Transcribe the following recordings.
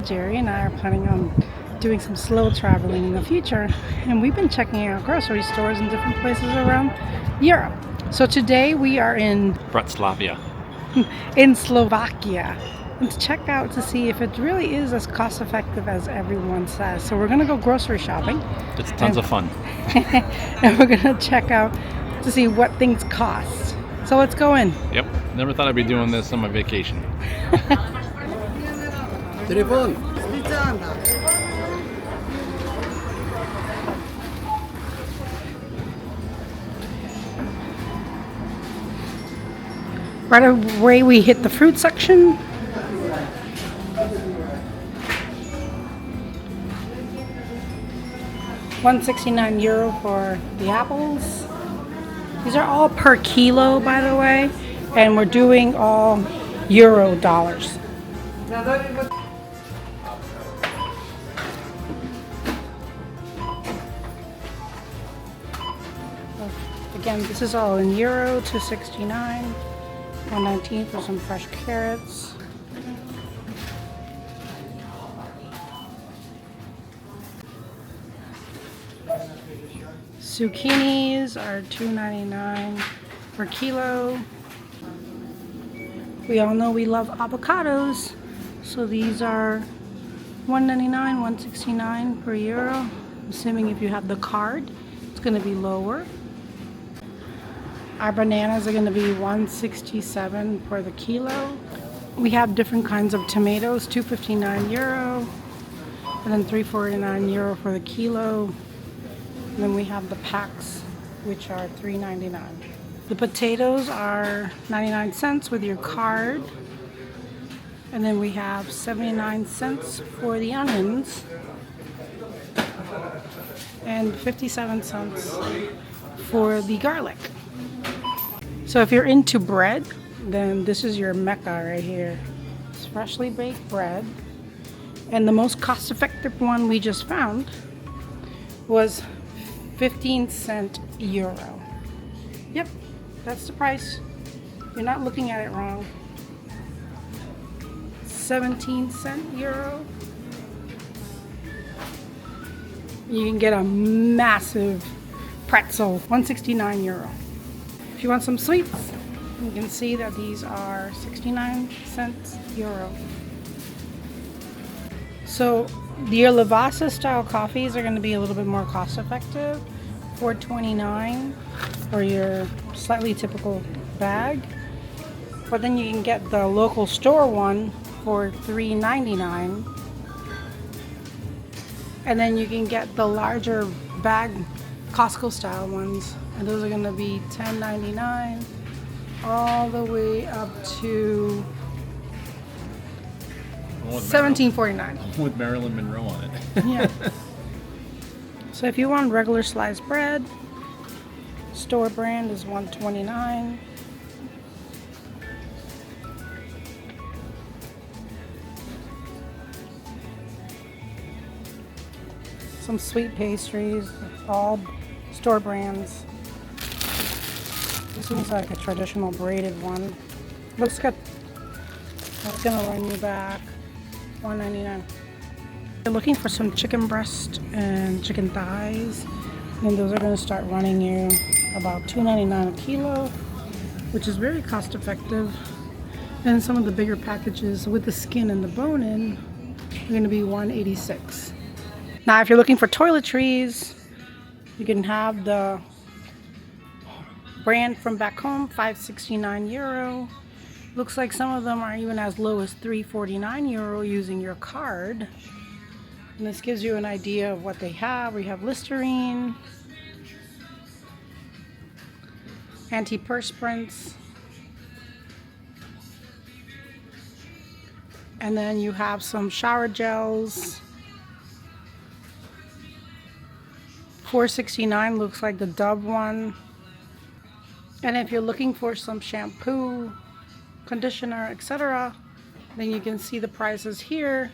Gerry and I are planning on doing some slow traveling in the future, and we've been checking out grocery stores in different places around Europe. So today we are in Bratislava. in Slovakia and to check out to see if it really is as cost effective as everyone says. So we're gonna go grocery shopping. It's tons of fun. And we're gonna check out to see what things cost. So let's go in. Yep. Never thought I'd be doing this on my vacation. Telefon. Right away we hit the fruit section. €169 for the apples. These are all per kilo, by the way, and we're doing all euro dollars. Again, this is all in euro, 269, 119 for some fresh carrots. Zucchinis are $2.99 per kilo. We all know we love avocados, so these are $1.99, $1.69 per euro. Assuming if you have the card, it's going to be lower. Our bananas are going to be €1.67 for the kilo. We have different kinds of tomatoes, €2.59, and then €3.49 for the kilo. And then we have the packs, which are $3.99. The potatoes are 99 cents with your card. And then we have 79 cents for the onions. And 57 cents for the garlic. So if you're into bread, then this is your mecca right here. It's freshly baked bread. And the most cost-effective one we just found was 15-cent euro. Yep, that's the price. You're not looking at it wrong. 17-cent euro. You can get a massive pretzel, €169. If you want some sweets, you can see that these are 69 cents euro. So your Lavazza style coffees are going to be a little bit more cost effective, $4.29 for your slightly typical bag. But then you can get the local store one for $3.99. And then you can get the larger bag Costco style ones, and those are going to be $10.99 all the way up to $17.49 with Marilyn Monroe on it. Yeah. So if you want regular sliced bread, store brand is $1.29. Some sweet pastries, all store brands. This one's like a traditional braided one. Looks good. That's gonna run you back $1.99. You're looking for some chicken breast and chicken thighs, and those are going to start running you about $2.99 a kilo, which is very cost effective. And some of the bigger packages with the skin and the bone in are going to be $1.86. Now, if you're looking for toiletries, you can have the brand from back home, €5.69. Looks like some of them are even as low as €3.49 using your card. And this gives you an idea of what they have. We have Listerine, antiperspirants, and then you have some shower gels. $4.69 looks like the Dove one. And if you're looking for some shampoo, conditioner, etc., then you can see the prices here.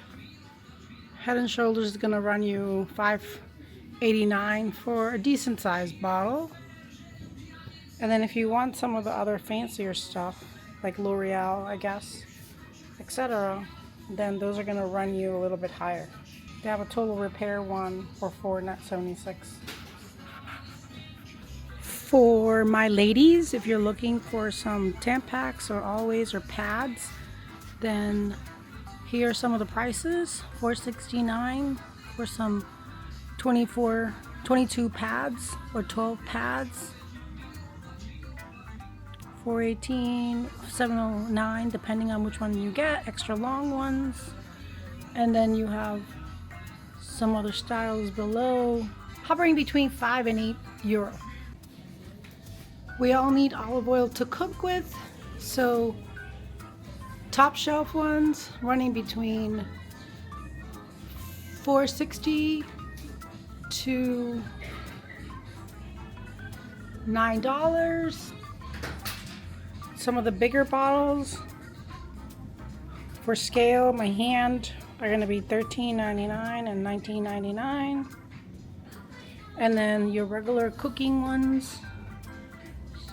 Head and Shoulders is going to run you $5.89 for a decent sized bottle. And then if you want some of the other fancier stuff, like L'Oreal, I guess, etc., then those are going to run you a little bit higher. They have a total repair one for $4.76. For my ladies, if you're looking for some Tampax or Always or pads, then here are some of the prices. $4.69 for some 22 pads or 12 pads. $4.18, $7.09 depending on which one you get, extra long ones. And then you have some other styles below, hovering between 5 and 8 euro. We all need olive oil to cook with, so top shelf ones running between $4.60 to $9. Some of the bigger bottles for scale, my hand, are going to be $13.99 and $19.99. And then your regular cooking ones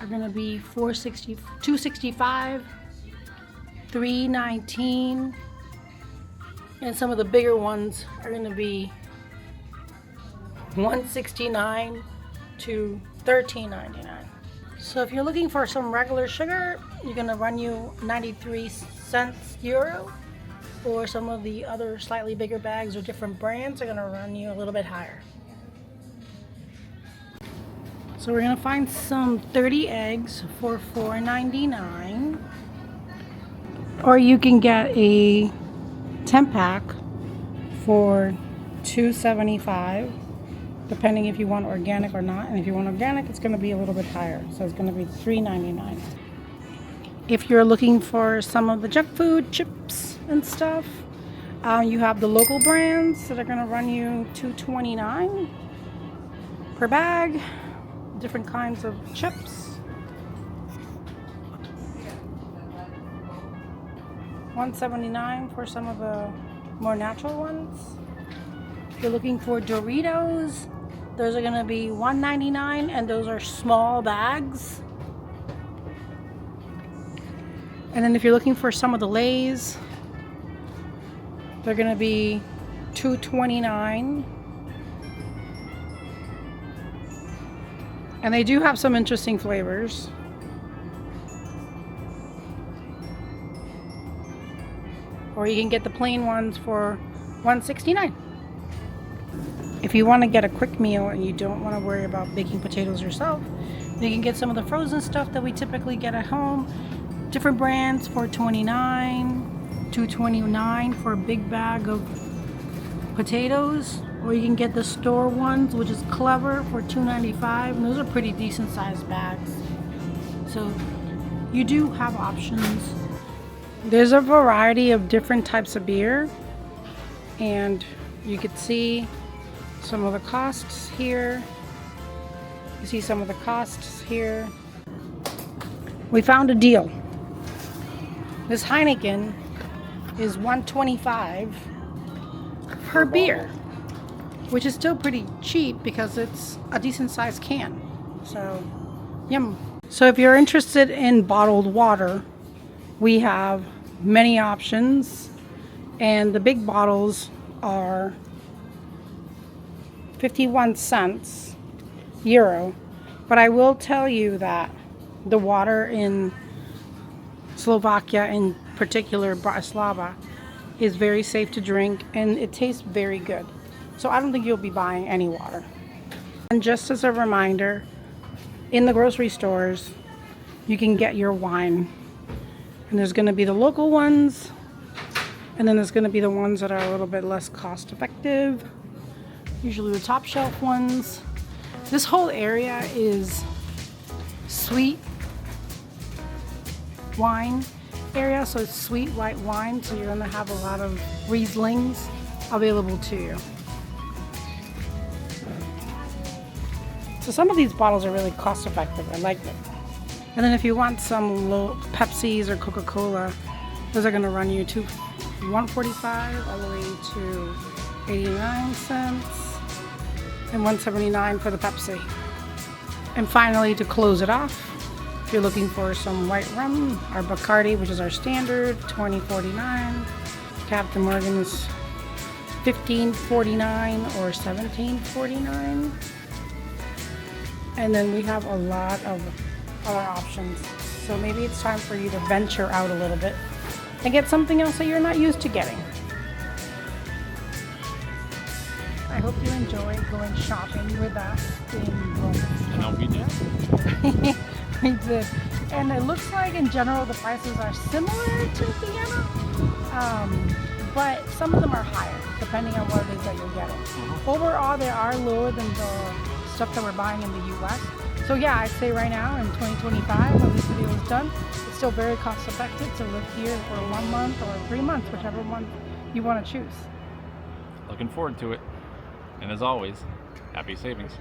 are going to be $2.65, $3.19, and some of the bigger ones are going to be $1.69 to $13.99. So if you're looking for some regular sugar, you're going to run you 93 cents euro, or some of the other slightly bigger bags or different brands are going to run you a little bit higher. So we're going to find some 30 eggs for $4.99, or you can get a 10 pack for $2.75, depending if you want organic or not. And if you want organic, it's going to be a little bit higher, so it's going to be $3.99. If you're looking for some of the junk food, chips and stuff, you have the local brands that are going to run you $2.29 per bag. Different kinds of chips. $1.79 for some of the more natural ones. If you're looking for Doritos, those are going to be $1.99, and those are small bags. And then if you're looking for some of the Lay's, they're going to be $2.29. And they do have some interesting flavors. Or you can get the plain ones for $1.69. If you want to get a quick meal and you don't want to worry about baking potatoes yourself, you can get some of the frozen stuff that we typically get at home. Different brands for $2.29, $2.29 for a big bag of potatoes. Or you can get the store ones, which is Clever, for $2.95, and those are pretty decent sized bags. So you do have options. There's a variety of different types of beer, and you could see some of the costs here. You see some of the costs here. We found a deal. This Heineken is $1.25 per beer, which is still pretty cheap because it's a decent sized can. So, yum. So if you're interested in bottled water, we have many options, and the big bottles are 51 cents euro. But I will tell you that the water in Slovakia, in particular Bratislava, is very safe to drink, and it tastes very good. So I don't think you'll be buying any water. And just as a reminder, in the grocery stores, you can get your wine. And there's going to be the local ones, and then there's going to be the ones that are a little bit less cost effective. Usually the top shelf ones. This whole area is sweet wine area, so it's sweet white wine, so you're going to have a lot of Rieslings available to you. So some of these bottles are really cost effective. I like them. And then if you want some low Pepsis or Coca-Cola, those are going to run you to $1.45 all the way to 89 cents and $1.79 for the Pepsi. And finally, to close it off, if you're looking for some white rum, our Bacardi, which is our standard, $20.49. Captain Morgan is $15.49 or $17.49. And then we have a lot of other options. So maybe it's time for you to venture out a little bit and get something else that you're not used to getting. I hope you enjoy going shopping with us in Rome. I know we did. We did. And it looks like in general the prices are similar to Vienna, but some of them are higher depending on what it is that you're getting. Overall, they are lower than the stuff that we're buying in the US. So yeah, I'd say right now in 2025 when this video is done, it's still very cost effective to live here for 1 month or 3 months, whichever one you want to choose. Looking forward to it. And as always, happy savings.